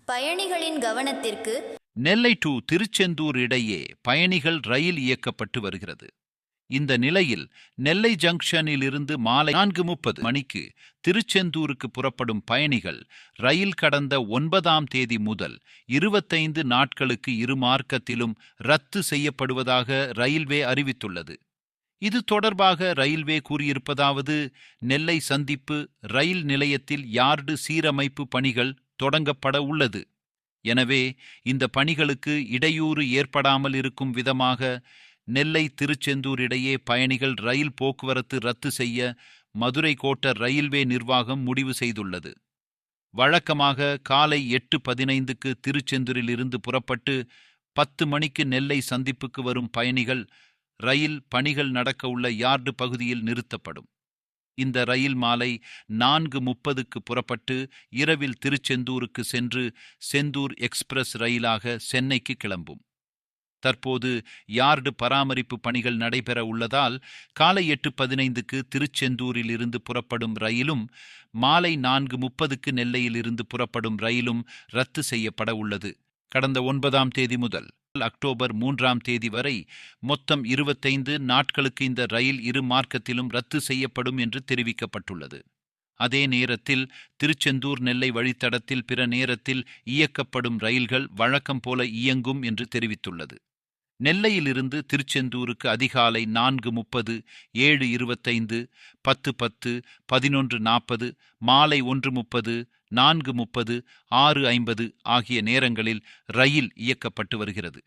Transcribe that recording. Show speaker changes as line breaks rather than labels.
பயணிகளின் கவனத்திற்கு.
நெல்லை டு திருச்செந்தூர் இடையே பயணிகள் ரயில் இயக்கப்பட்டு வருகிறது. இந்த நிலையில் நெல்லை ஜங்ஷனில் இருந்து மாலை 4:30 மணிக்கு திருச்செந்தூருக்கு புறப்படும் பயணிகள் ரயில் கடந்த 9ஆம் தேதி முதல் 25 நாட்களுக்கு இரு மார்க்கத்திலும் ரத்து செய்யப்படுவதாக ரயில்வே அறிவித்துள்ளது. இது தொடர்பாக ரயில்வே கூறியிருப்பதாவது: நெல்லை சந்திப்பு ரயில் நிலையத்தில் யார்டு சீரமைப்பு பணிகள் தொடங்கப்பட உள்ளது. எனவே இந்த பணிகளுக்கு இடையூறு ஏற்படாமல் இருக்கும் விதமாக நெல்லை திருச்செந்தூர் இடையே பயணிகள் ரயில் போக்குவரத்து ரத்து செய்ய மதுரை கோட்ட ரயில்வே நிர்வாகம் முடிவு செய்துள்ளது. வழக்கமாக காலை 8:15க்கு திருச்செந்தூரில் இருந்து புறப்பட்டு 10 மணிக்கு நெல்லை சந்திப்புக்கு வரும் பயணிகள் ரயில் பணிகள் நடக்க உள்ள யார்டு பகுதியில் நிறுத்தப்படும். இந்த ரயில் மாலை 4:30க்கு புறப்பட்டு இரவில் திருச்செந்தூருக்கு சென்று செந்தூர் எக்ஸ்பிரஸ் ரயிலாக சென்னைக்கு கிளம்பும். தற்போது யார்டு பராமரிப்பு பணிகள் நடைபெற உள்ளதால் காலை 8:15க்கு திருச்செந்தூரில் இருந்து புறப்படும் ரயிலும் மாலை 4:30க்கு நெல்லையில் இருந்து புறப்படும் ரயிலும் ரத்து செய்யப்பட உள்ளது. கடந்த 9ஆம் தேதி முதல் அக்டோபர் 3ஆம் தேதி வரை மொத்தம் 25 நாட்களுக்கு இந்த ரயில் இரு மார்க்கத்திலும் ரத்து செய்யப்படும் என்று தெரிவிக்கப்பட்டுள்ளது. அதே நேரத்தில் திருச்செந்தூர் நெல்லை வழித்தடத்தில் பிற நேரத்தில் இயக்கப்படும் ரயில்கள் வழக்கம் போல இயங்கும் என்று தெரிவித்துள்ளது. நெல்லையிலிருந்து திருச்செந்தூருக்கு அதிகாலை 4:30, 7:25, 10:10, 11:40, மாலை 1:30, 4:30, 6:50 ஆகிய நேரங்களில் ரயில் இயக்கப்பட்டு வருகிறது.